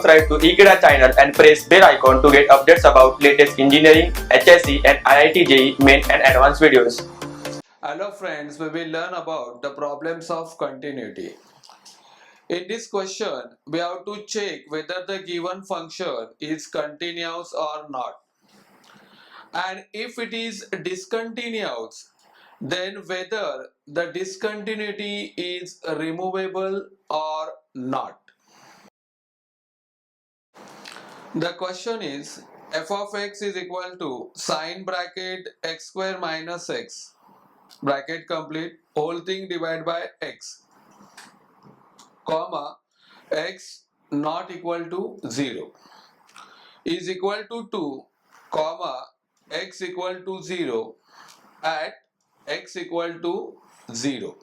subscribe to Ekeeda channel and press bell icon to get updates about latest engineering, HSC and IIT JEE main and advanced videos. Hello friends, we will learn about the problems of continuity. In this question, we have to check whether the given function is continuous or not. And if it is discontinuous, then whether the discontinuity is removable or not. The question is f of x is equal to sine bracket x square minus x bracket complete whole thing divided by x comma x not equal to 0 is equal to 2 comma x equal to 0 at x equal to 0.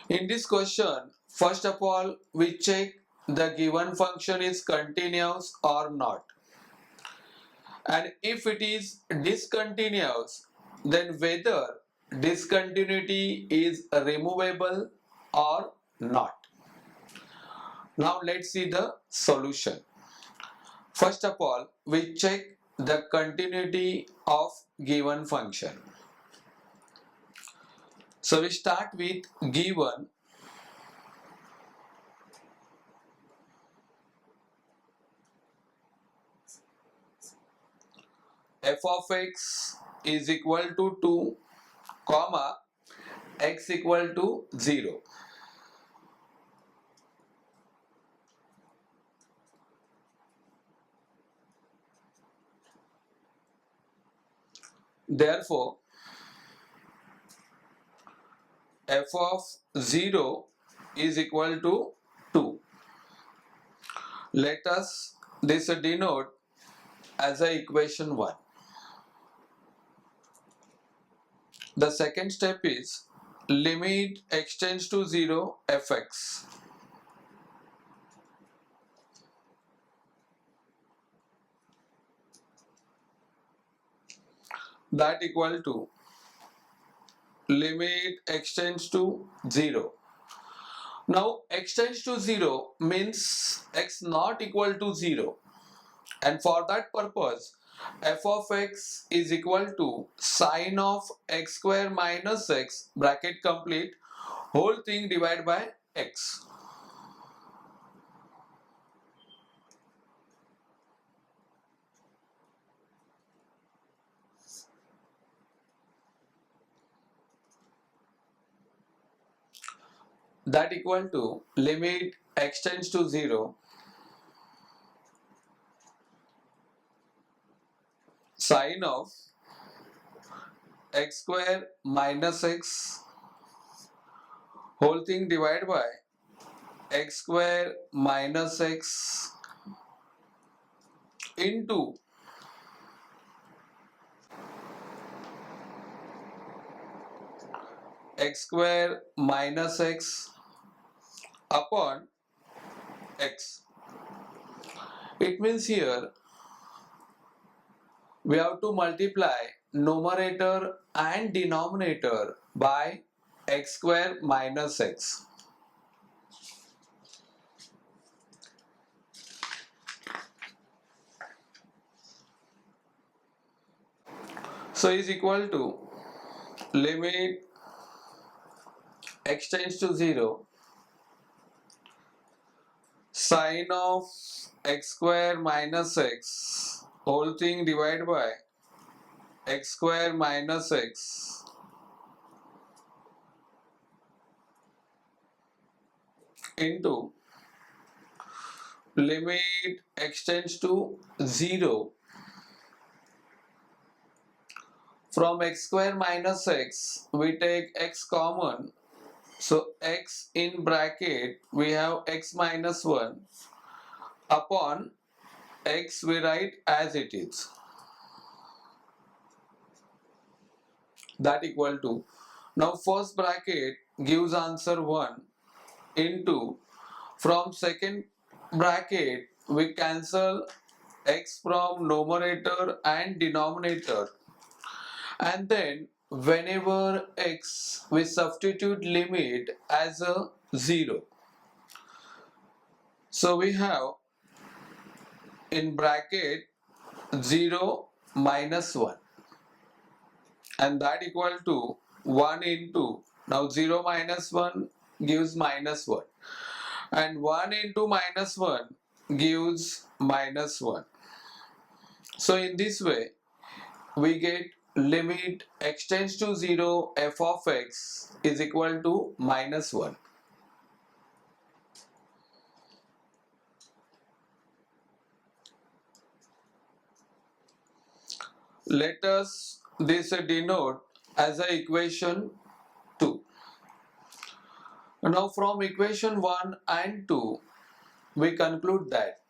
In this question, first of all, we check the given function is continuous or not, and if it is discontinuous, then whether discontinuity is removable or not. Now let's see the solution. First of all, we check the continuity of given function. So we start with given f of x is equal to 2 comma x equal to 0. Therefore, f of 0 is equal to 2. Let us this denote as a equation 1. The second step is limit x tends to 0 fx. That equal to limit x tends to 0. Now x tends to 0 means x not equal to 0, and for that purpose f of x is equal to sine of x square minus x bracket complete whole thing divided by x. That equal to limit x tends to 0 sine of x square minus x whole thing divided by x square minus x into x square minus x upon x. It means here we have to multiply numerator and denominator by x square minus x. So is equal to limit x tends to 0 sine of x square minus x whole thing divided by x square minus x into limit x tends to 0 from x square minus x we take x common, so x in bracket we have x minus 1 upon x we write as it is. That equal to, now first bracket gives answer 1 into, from second bracket we cancel x from numerator and denominator, and then whenever x we substitute limit as a 0. So we have in bracket 0 minus 1, and that equal to 1 into, now 0 minus 1 gives minus 1, and 1 into minus 1 gives minus 1. So in this way we get limit x tends to 0 f of x is equal to minus 1. Let us this denote as a equation 2. Now from equation 1 and 2 we conclude that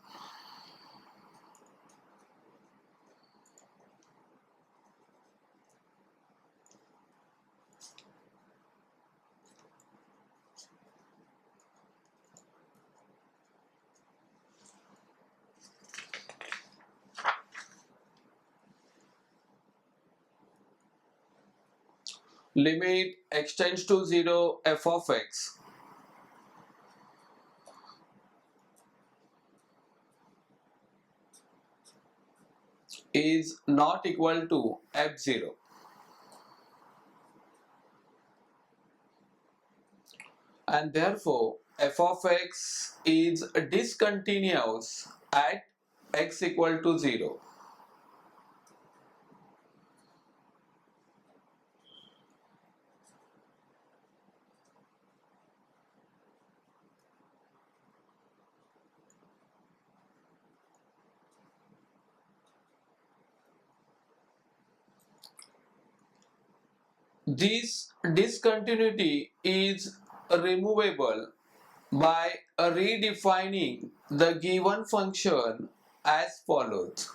limit x tends to 0 f of x is not equal to f0, and therefore f of x is discontinuous at x equal to 0. This discontinuity is removable by redefining the given function as follows.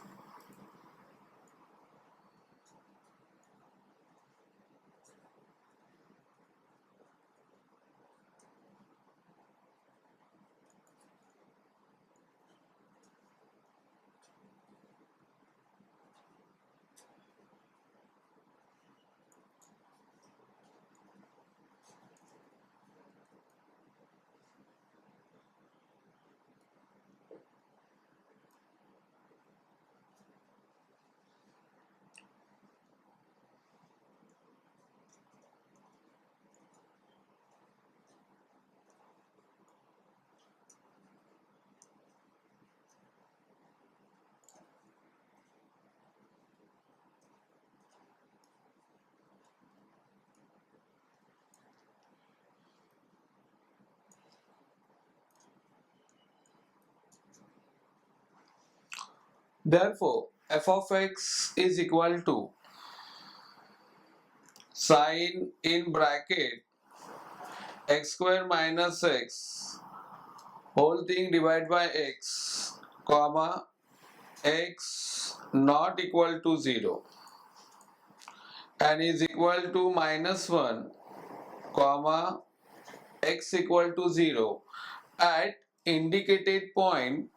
Therefore, f of x is equal to sine in bracket x square minus x whole thing divided by x comma x not equal to 0 and is equal to minus 1 comma x equal to 0 at indicated point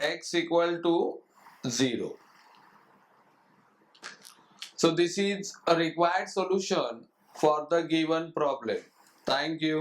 x equal to 0. So this is a required solution for the given problem. Thank you.